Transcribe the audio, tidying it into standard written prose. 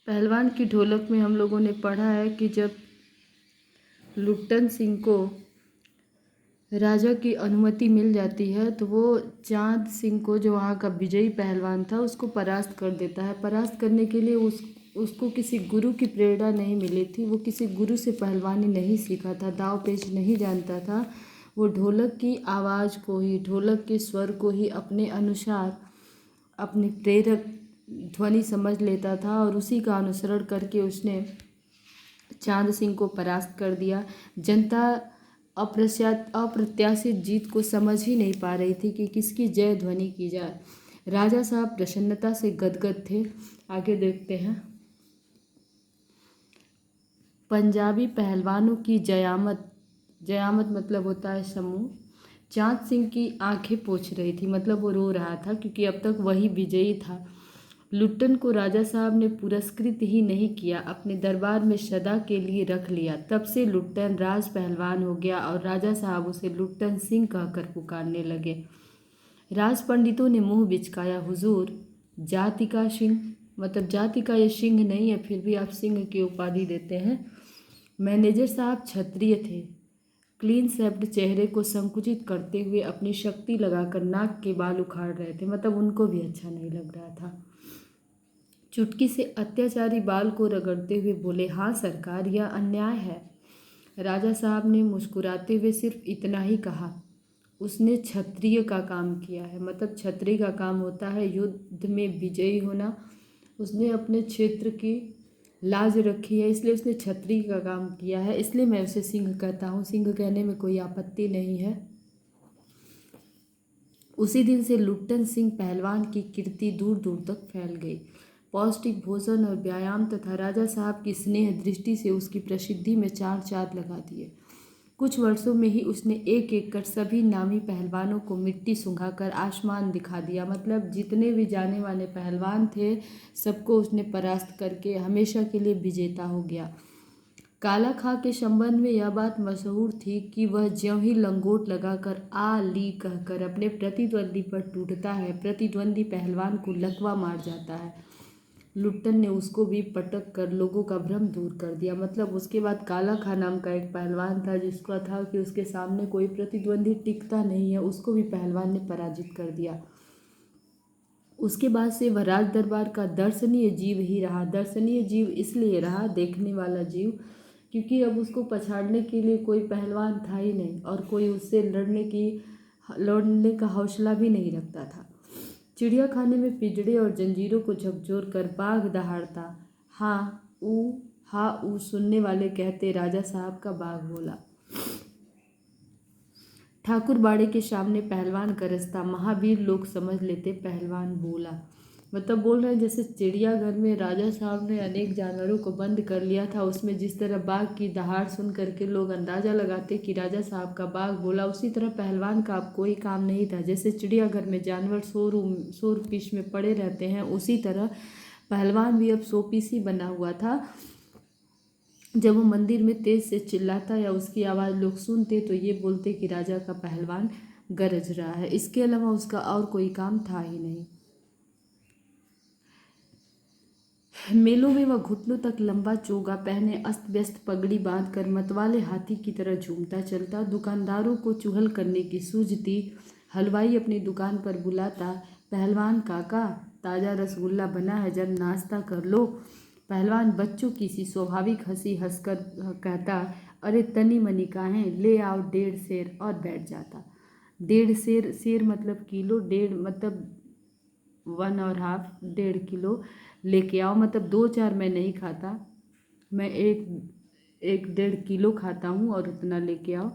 पहलवान की ढोलक में हम लोगों ने पढ़ा है कि जब लुट्टन सिंह को राजा की अनुमति मिल जाती है तो वो चांद सिंह को, जो वहाँ का विजयी पहलवान था, उसको परास्त कर देता है। परास्त करने के लिए उसको किसी गुरु की प्रेरणा नहीं मिली थी। वो किसी गुरु से पहलवानी नहीं सीखा था, दाव पेच नहीं जानता था। वो ढोलक की आवाज़ को ही, ढोलक के स्वर को ही अपने अनुसार, अपनी प्रेरक ध्वनि समझ लेता था और उसी का अनुसरण करके उसने चांद सिंह को परास्त कर दिया। जनता अप्रत्याशित जीत को समझ ही नहीं पा रही थी कि किसकी जय ध्वनि की जाए। राजा साहब प्रसन्नता से गदगद थे। आगे देखते हैं। पंजाबी पहलवानों की जयामत, जयामत मतलब होता है समूह, चांद सिंह की आंखें पोंछ रही थी, मतलब वो रो रहा था क्योंकि अब तक वही विजयी था। लुट्टन को राजा साहब ने पुरस्कृत ही नहीं किया, अपने दरबार में सदा के लिए रख लिया। तब से लुट्टन राज पहलवान हो गया और राजा साहब उसे लुट्टन सिंह कहकर पुकारने लगे। राज पंडितों ने मुंह बिचकाया, हुजूर जाति का सिंह, मतलब जाति का ये सिंह नहीं है, फिर भी आप सिंह की उपाधि देते हैं। मैनेजर साहब क्षत्रिय थे। क्लीन शेव्ड चेहरे को संकुचित करते हुए अपनी शक्ति लगाकर नाक के बाल उखाड़ रहे थे, मतलब उनको भी अच्छा नहीं लग रहा था। चुटकी से अत्याचारी बाल को रगड़ते हुए बोले, हाँ सरकार, यह अन्याय है। राजा साहब ने मुस्कुराते हुए सिर्फ इतना ही कहा, उसने क्षत्रिय का काम किया है, मतलब क्षत्रिय का काम होता है युद्ध में विजयी होना। उसने अपने क्षेत्र की लाज रखी है, इसलिए उसने क्षत्रिय का काम किया है, इसलिए मैं उसे सिंह कहता हूँ। सिंह कहने में कोई आपत्ति नहीं है। उसी दिन से लुट्टन सिंह पहलवान की कीर्ति दूर दूर तक फैल गई। पौष्टिक भोजन और व्यायाम तथा राजा साहब की स्नेह दृष्टि से उसकी प्रसिद्धि में चार चांद लगा दिए। कुछ वर्षों में ही उसने एक एक कर सभी नामी पहलवानों को मिट्टी सुंघाकर आसमान दिखा दिया, मतलब जितने भी जाने माने पहलवान थे सबको उसने परास्त करके हमेशा के लिए विजेता हो गया। काला खां के संबंध में यह बात मशहूर थी कि वह ज्यों ही लंगोट लगाकर आ ली कहकर अपने प्रतिद्वंदी पर टूटता है, प्रतिद्वंदी पहलवान को लकवा मार जाता है। लुट्टन ने उसको भी पटक कर लोगों का भ्रम दूर कर दिया। मतलब उसके बाद काला खां नाम का एक पहलवान था जिसका था कि उसके सामने कोई प्रतिद्वंदी टिकता नहीं है, उसको भी पहलवान ने पराजित कर दिया। उसके बाद से वह राज दरबार का दर्शनीय जीव ही रहा। दर्शनीय जीव इसलिए रहा, देखने वाला जीव, क्योंकि अब उसको पछाड़ने के लिए कोई पहलवान था ही नहीं और कोई उससे लड़ने का हौसला भी नहीं रखता था। चिड़िया खाने में पिंजड़े और जंजीरों को झकझोर कर बाघ दहाड़ता, हाँ ऊ सुनने वाले कहते, राजा साहब का बाघ बोला। ठाकुर बाड़े के सामने पहलवान गरजता, महावीर लोग समझ लेते पहलवान बोला। मतलब बोल रहे हैं जैसे चिड़ियाघर में राजा साहब ने अनेक जानवरों को बंद कर लिया था, उसमें जिस तरह बाघ की दहाड़ सुन करके लोग अंदाजा लगाते कि राजा साहब का बाघ बोला, उसी तरह पहलवान का अब कोई काम नहीं था। जैसे चिड़ियाघर में जानवर शोर पीछ में पड़े रहते हैं, उसी तरह पहलवान भी अब शोपीस ही बना हुआ था। जब वो मंदिर में तेज से चिल्लाता या उसकी आवाज़ लोग सुनते तो ये बोलते कि राजा का पहलवान गरज रहा है। इसके अलावा उसका और कोई काम था ही नहीं। मेलों में वह घुटनों तक लंबा चोगा पहने अस्त व्यस्त पगड़ी बांधकर मतवाले हाथी की तरह झूमता चलता। दुकानदारों को चुहल करने की सूझती। हलवाई अपनी दुकान पर बुलाता, पहलवान काका ताज़ा रसगुल्ला बना है, जब नाश्ता कर लो। पहलवान बच्चों की सी स्वाभाविक हंसी हंसकर कहता, अरे तनी मनी काहें, ले आओ 1.5 सेर, और बैठ जाता। 1.5 सेर, सेर मतलब किलो, 1.5 मतलब 1.5, 1.5 किलो लेके आओ, मतलब 2-4 मैं नहीं खाता, मैं एक 1.5 किलो खाता हूँ और उतना लेके आओ।